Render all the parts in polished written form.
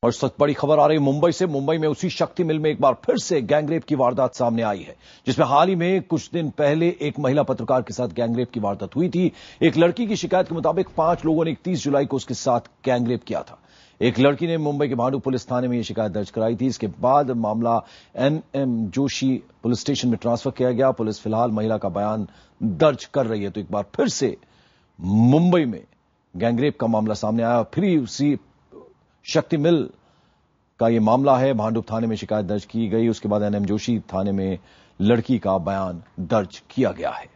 और इस वक्त बड़ी खबर आ रही है मुंबई से। मुंबई में उसी शक्ति मिल में एक बार फिर से गैंगरेप की वारदात सामने आई है, जिसमें हाल ही में कुछ दिन पहले एक महिला पत्रकार के साथ गैंगरेप की वारदात हुई थी। एक लड़की की शिकायत के मुताबिक 5 लोगों ने 31 जुलाई को उसके साथ गैंगरेप किया था। एक लड़की ने मुंबई के भांडुप पुलिस थाने में यह शिकायत दर्ज कराई थी। इसके बाद मामला एनएम जोशी पुलिस स्टेशन में ट्रांसफर किया गया। पुलिस फिलहाल महिला का बयान दर्ज कर रही है। तो एक बार फिर से मुंबई में गैंगरेप का मामला सामने आया। फिर उसी शक्ति मिल का यह मामला है। भांडुप थाने में शिकायत दर्ज की गई, उसके बाद एनएम जोशी थाने में लड़की का बयान दर्ज किया गया है।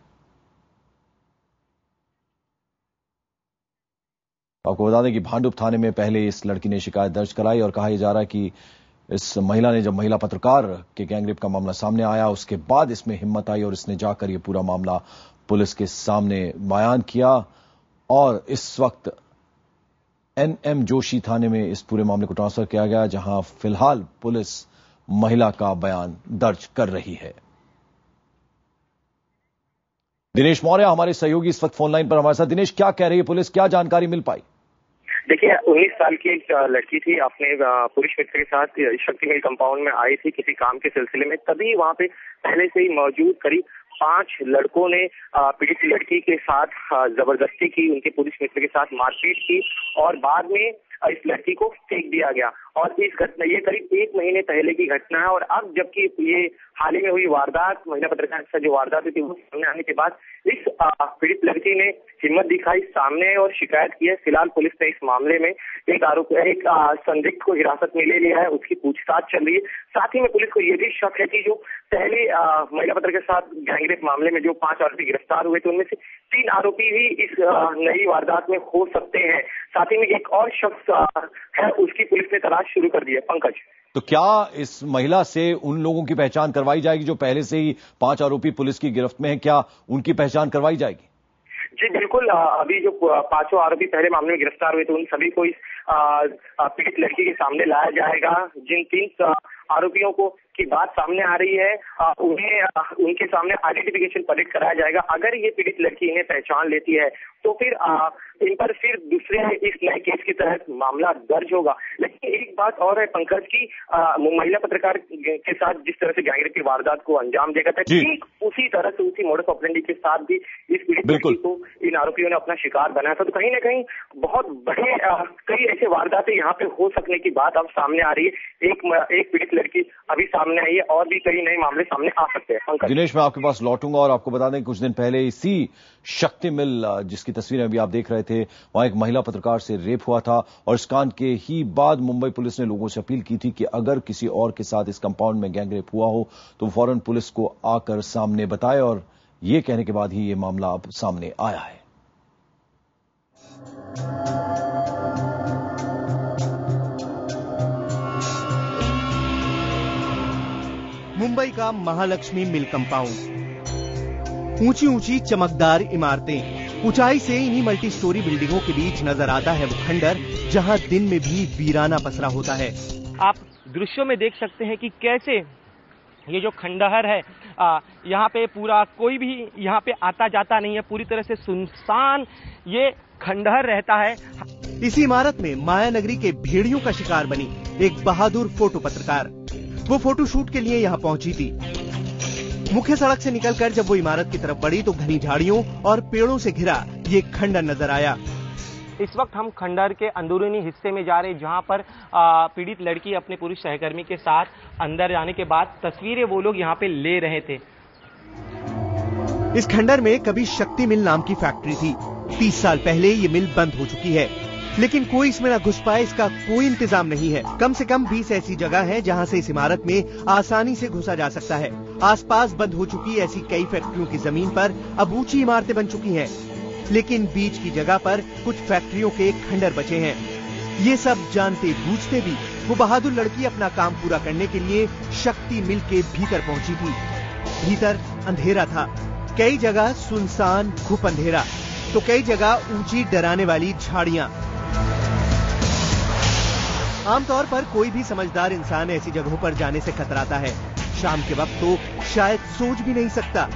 आपको बता दें कि भांडुप थाने में पहले इस लड़की ने शिकायत दर्ज कराई और कहा यह जा रहा है कि इस महिला ने, जब महिला पत्रकार के गैंगरेप का मामला सामने आया, उसके बाद इसमें हिम्मत आई और इसने जाकर यह पूरा मामला पुलिस के सामने बयान किया। और इस वक्त एनएम जोशी थाने में इस पूरे मामले को ट्रांसफर किया गया, जहां फिलहाल पुलिस महिला का बयान दर्ज कर रही है। दिनेश मौर्य हमारे सहयोगी इस वक्त फोन लाइन पर हमारे साथ। दिनेश, क्या कह रही है पुलिस, क्या जानकारी मिल पाई? देखिए, 19 साल की एक लड़की थी, अपने पुरुष मित्र के साथ शक्ति मिल कंपाउंड में आई थी किसी काम के सिलसिले में। तभी वहां पे पहले से ही मौजूद करीब 5 लड़कों ने पीड़ित लड़की के साथ जबरदस्ती की, उनके पुरुष मित्र के साथ मारपीट की और बाद में इस लड़की को फेंक दिया गया। और इस घटना, ये करीब 1 महीने पहले की घटना है। और अब जबकि ये हाल ही में हुई वारदात, महिला पत्रकार के साथ जो वारदात हुई थी, वो सामने आने के बाद इस पीड़ित लड़की ने हिम्मत दिखाई, सामने और शिकायत की है। फिलहाल पुलिस ने इस मामले में एक संदिग्ध को हिरासत में ले लिया है, उसकी पूछताछ चल रही है। साथ ही में पुलिस को यह भी शक है कि जो पहले महिला पत्रकार के साथ गैंगरेप मामले में जो 5 आरोपी गिरफ्तार हुए थे, उनमें से 3 आरोपी भी इस नई वारदात में हो सकते हैं। साथ ही में एक और शख्स है, उसकी पुलिस ने तलाश शुरू कर दी है। पंकज, तो क्या इस महिला से उन लोगों की पहचान करवाई जाएगी जो पहले से ही 5 आरोपी पुलिस की गिरफ्त में हैं? क्या उनकी पहचान करवाई जाएगी? जी बिल्कुल। अभी जो 5 आरोपी पहले मामले में गिरफ्तार हुए थे, उन सभी को इस पीड़ित लड़की के सामने लाया जाएगा। जिन 3 आरोपियों को की बात सामने आ रही है, उन्हें उनके सामने आइडेंटिफिकेशन परेड कराया जाएगा। अगर ये पीड़ित लड़की इन्हें पहचान लेती है तो फिर इन पर फिर दूसरे इस नए केस के तहत मामला दर्ज होगा। लेकिन एक बात और है पंकज की, महिला पत्रकार के साथ जिस तरह से गैंगरेप की वारदात को अंजाम देगा था, ठीक उसी तरह से, उसी मोडस ऑपरेंडी के साथ भी इस पीड़ित लड़की को इन आरोपियों ने अपना शिकार बनाया था। तो कहीं ना कहीं बहुत बड़े कई ऐसे वारदातें यहाँ पे हो सकने की बात अब सामने आ रही है। एक पीड़ित लड़की अभी सामने आई है और भी कई नए मामले सामने आ सकते हैं। दिनेश, मैं आपके पास लौटूंगा और आपको बता दें कुछ दिन पहले इसी शक्ति मिल, जिसकी तस्वीरें अभी आप देख रहे थे, वहां एक महिला पत्रकार से रेप हुआ था। और इस कांड के ही बाद मुंबई पुलिस ने लोगों से अपील की थी कि अगर किसी और के साथ इस कंपाउंड में गैंगरेप हुआ हो तो फौरन पुलिस को आकर सामने बताए। और ये कहने के बाद ही ये मामला अब सामने आया है। मुंबई का महालक्ष्मी मिल कंपाउंड, ऊंची ऊंची चमकदार इमारतें, ऊंचाई से इन्हीं मल्टी स्टोरी बिल्डिंगों के बीच नजर आता है वो खंडर जहां दिन में भी वीराना पसरा होता है। आप दृश्यों में देख सकते हैं कि कैसे ये जो खंडहर है, यहाँ पे पूरा कोई भी यहाँ पे आता जाता नहीं है, पूरी तरह से सुनसान ये खंडहर रहता है। इसी इमारत में माया नगरी के भेड़ियों का शिकार बनी एक बहादुर फोटो पत्रकार। वो फोटो शूट के लिए यहाँ पहुंची थी। मुख्य सड़क से निकलकर जब वो इमारत की तरफ बढ़ी तो घनी झाड़ियों और पेड़ों से घिरा ये खंडर नजर आया। इस वक्त हम खंडर के अंदरूनी हिस्से में जा रहे हैं, जहां पर पीड़ित लड़की अपने पुरुष सहकर्मी के साथ अंदर जाने के बाद तस्वीरें वो लोग यहाँ पे ले रहे थे। इस खंडर में कभी शक्ति मिल नाम की फैक्ट्री थी। 30 साल पहले ये मिल बंद हो चुकी है, लेकिन कोई इसमें न घुस पाए इसका कोई इंतजाम नहीं है। कम से कम 20 ऐसी जगह है जहां से इस इमारत में आसानी से घुसा जा सकता है। आसपास बंद हो चुकी ऐसी कई फैक्ट्रियों की जमीन पर अब ऊंची इमारतें बन चुकी हैं, लेकिन बीच की जगह पर कुछ फैक्ट्रियों के खंडर बचे हैं। ये सब जानते बूझते भी वो बहादुर लड़की अपना काम पूरा करने के लिए शक्ति मिल के भीतर पहुंची थी। भीतर अंधेरा था, कई जगह सुनसान घुप अंधेरा, तो कई जगह ऊंची डराने वाली झाड़ियां। आमतौर पर कोई भी समझदार इंसान ऐसी जगहों पर जाने से कतराता है। शाम के वक्त तो शायद सोच भी नहीं सकता,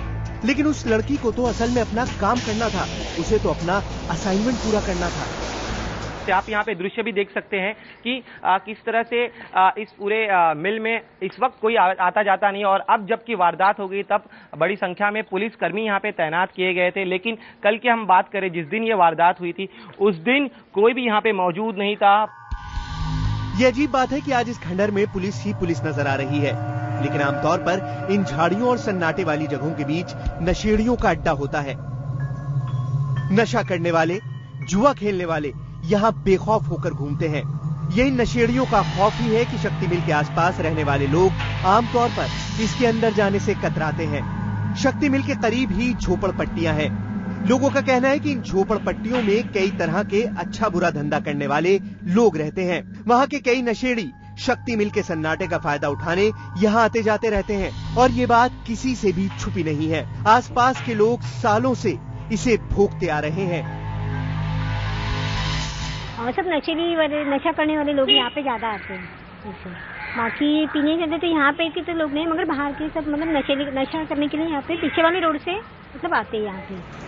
लेकिन उस लड़की को तो असल में अपना काम करना था, उसे तो अपना असाइनमेंट पूरा करना था। से। आप यहाँ पे दृश्य भी देख सकते हैं कि किस तरह से इस पूरे मिल में इस वक्त कोई आता जाता नहीं, और अब जबकि वारदात हो गई तब बड़ी संख्या में पुलिसकर्मी यहाँ पे तैनात किए गए थे। लेकिन कल की हम बात करें, जिस दिन ये वारदात हुई थी उस दिन कोई भी यहाँ पे मौजूद नहीं था। ये अजीब बात है कि आज इस खंडहर में पुलिस ही पुलिस नजर आ रही है, लेकिन आमतौर पर इन झाड़ियों और सन्नाटे वाली जगहों के बीच नशेड़ियों का अड्डा होता है। नशा करने वाले, जुआ खेलने वाले यहाँ बेखौफ होकर घूमते हैं। यही नशेड़ियों का खौफ ही है कि शक्ति मिल के आसपास रहने वाले लोग आमतौर पर इसके अंदर जाने से कतराते हैं। शक्ति मिल के करीब ही झोपड़पट्टियां हैं। लोगों का कहना है कि इन झोपड़पट्टियों में कई तरह के अच्छा बुरा धंधा करने वाले लोग रहते हैं। वहाँ के कई नशेड़ी शक्ति मिल के सन्नाटे का फायदा उठाने यहाँ आते जाते रहते हैं, और ये बात किसी से भी छुपी नहीं है। आसपास के लोग सालों से इसे भोगते आ रहे हैं। और सब नशा करने वाले लोग यहाँ पे ज्यादा आते हैं। बाकी पीने जाते तो यहाँ पे के तो लोग नहीं, मगर बाहर के सब मतलब नशा करने के लिए यहाँ पे पीछे वाले रोड से मतलब आते हैं यहाँ पे।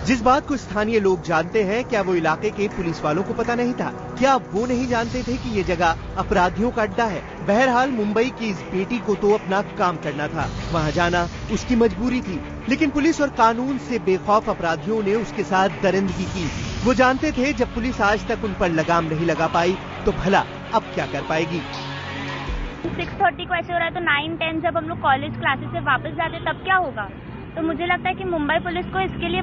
जिस बात को स्थानीय लोग जानते हैं, क्या वो इलाके के पुलिस वालों को पता नहीं था? क्या वो नहीं जानते थे कि ये जगह अपराधियों का अड्डा है? बहरहाल मुंबई की इस बेटी को तो अपना काम करना था, वहाँ जाना उसकी मजबूरी थी, लेकिन पुलिस और कानून से बेखौफ अपराधियों ने उसके साथ दरिंदगी की। वो जानते थे जब पुलिस आज तक उन पर लगाम नहीं लगा पाई तो भला अब क्या कर पाएगी। 6:30 को ऐसे हो रहा है तो 9-10 जब हम लोग कॉलेज क्लासेस से वापस जाते तब क्या होगा? तो मुझे लगता है कि मुंबई पुलिस को इसके लिए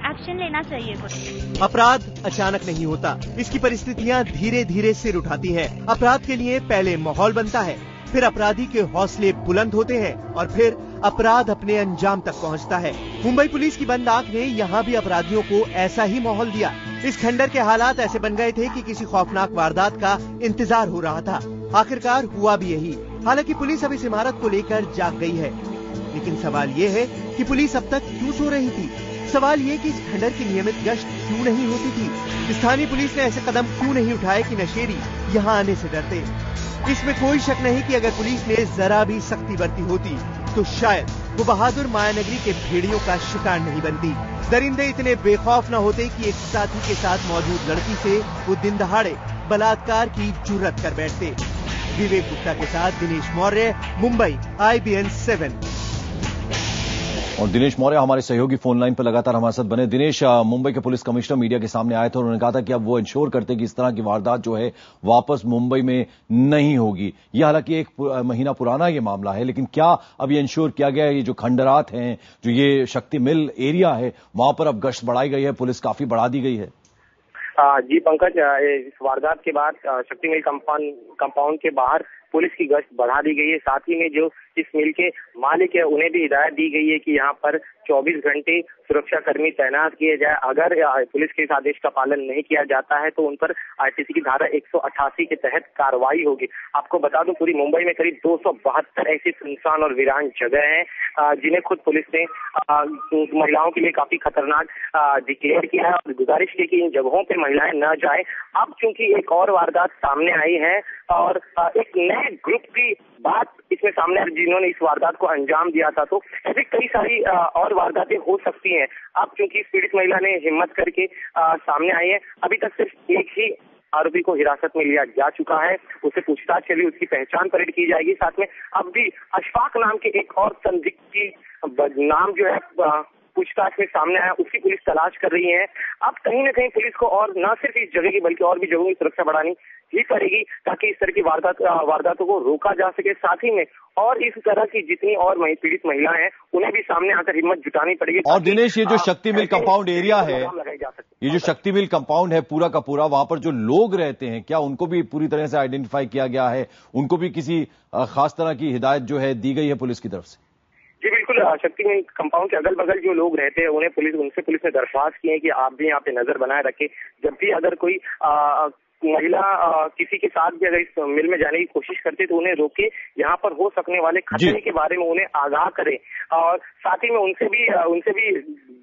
एक्शन लेना चाहिए कुछ। अपराध अचानक नहीं होता, इसकी परिस्थितियाँ धीरे धीरे सिर उठाती हैं। अपराध के लिए पहले माहौल बनता है, फिर अपराधी के हौसले बुलंद होते हैं और फिर अपराध अपने अंजाम तक पहुंचता है। मुंबई पुलिस की बंद आंख ने यहाँ भी अपराधियों को ऐसा ही माहौल दिया। इस खंडर के हालात ऐसे बन गए थे कि किसी खौफनाक वारदात का इंतजार हो रहा था। आखिरकार हुआ भी यही। हालांकि पुलिस अब इस इमारत को लेकर जाग गई है, लेकिन सवाल ये है कि पुलिस अब तक क्यों सो रही थी? सवाल ये कि इस खंडर की नियमित गश्त क्यों नहीं होती थी? स्थानीय पुलिस ने ऐसे कदम क्यों नहीं उठाए कि नशेड़ी यहाँ आने से डरते? इसमें कोई शक नहीं कि अगर पुलिस ने जरा भी सख्ती बरती होती तो शायद वो बहादुर मायानगरी के भेड़ियों का शिकार नहीं बनती। दरिंदे इतने बेखौफ न होते कि एक साथी के साथ मौजूद लड़की से वो दिन दहाड़े बलात्कार की जुर्रत कर बैठते। विवेक गुप्ता के साथ दिनेश मौर्य, मुंबई, IBN 7। और दिनेश मौर्य हमारे सहयोगी फोन लाइन पर लगातार हमारे साथ बने। दिनेश, मुंबई के पुलिस कमिश्नर मीडिया के सामने आए थे और उन्होंने कहा था कि अब वो इंश्योर करते कि इस तरह की वारदात जो है वापस मुंबई में नहीं होगी। ये हालांकि एक महीना पुराना ये मामला है, लेकिन क्या अब ये इंश्योर किया गया है? ये जो खंडरात हैं, जो ये शक्ति मिल एरिया है, वहां पर अब गश्त बढ़ाई गई है, पुलिस काफी बढ़ा दी गई है? जी पंकज, इस वारदात के बाद शक्ति मिल कंपाउंड के बाहर पुलिस की गश्त बढ़ा दी गई है। साथ ही में जो इस मिल के मालिक है उन्हें भी हिदायत दी गई है कि यहाँ पर 24 घंटे सुरक्षा कर्मी तैनात किए जाए। अगर पुलिस के इस आदेश का पालन नहीं किया जाता है तो उन पर IPC की धारा 188 के तहत कार्रवाई होगी। आपको बता दूं, पूरी मुंबई में करीब 272 ऐसी सुनसान और वीरान जगह हैं जिन्हें खुद पुलिस ने महिलाओं के लिए काफी खतरनाक डिक्लेयर किया है और गुजारिश की कि इन जगहों पर महिलाएं न जाए। अब चूंकि एक और वारदात सामने आई है और एक नए ग्रुप की बात इसमें सामने आई जिन्होंने इस वारदात को अंजाम दिया था, तो ऐसी कई सारी और वारदातें हो सकती हैं। अब चूंकि पीड़ित महिला ने हिम्मत करके सामने आई है, अभी तक सिर्फ एक ही आरोपी को हिरासत में लिया जा चुका है। उसे पूछताछ के लिए उसकी पहचान परेड की जाएगी। साथ में अब भी अशफाक नाम के एक और संदिग्ध की नाम जो है पूछताछ में सामने आया, उसकी पुलिस तलाश कर रही है। अब कहीं न कहीं पुलिस को और न सिर्फ इस जगह की बल्कि और भी जगहों की सुरक्षा बढ़ानी ही पड़ेगी ताकि इस तरह की वारदातों को रोका जा सके। साथ ही में और इस तरह की जितनी और पीड़ित महिलाएं हैं उन्हें भी सामने आकर हिम्मत जुटानी पड़ेगी। और दिनेश, ये जो शक्ति मिल कंपाउंड एरिया है, ये जो शक्ति मिल कंपाउंड है पूरा का पूरा, वहां पर जो लोग रहते हैं, क्या उनको भी पूरी तरह से आइडेंटिफाई किया गया है? उनको भी किसी खास तरह की हिदायत जो है दी गई है पुलिस की तरफ से? जी बिल्कुल, शक्ति मिल कंपाउंड के अगल बगल जो लोग रहते हैं उनसे पुलिस ने दरख्वास्त की है कि आप भी यहाँ पे नजर बनाए रखें। जब भी अगर कोई महिला किसी के साथ भी अगर इस मिल में जाने की कोशिश करते तो उन्हें रोके, यहाँ पर हो सकने वाले खतरे के बारे में उन्हें आगाह करें और साथ ही में उनसे भी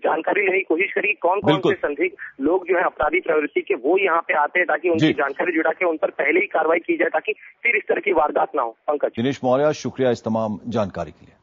जानकारी लेने की कोशिश करें कौन कौन से संदिग्ध लोग जो है अपराधी प्रवृत्ति के वो यहाँ पे आते हैं ताकि उनकी जानकारी जुटा के उन पर पहले ही कार्रवाई की जाए ताकि फिर इस तरह की वारदात ना हो। पंकज। दिनेश मौर्य, शुक्रिया इस तमाम जानकारी के लिए।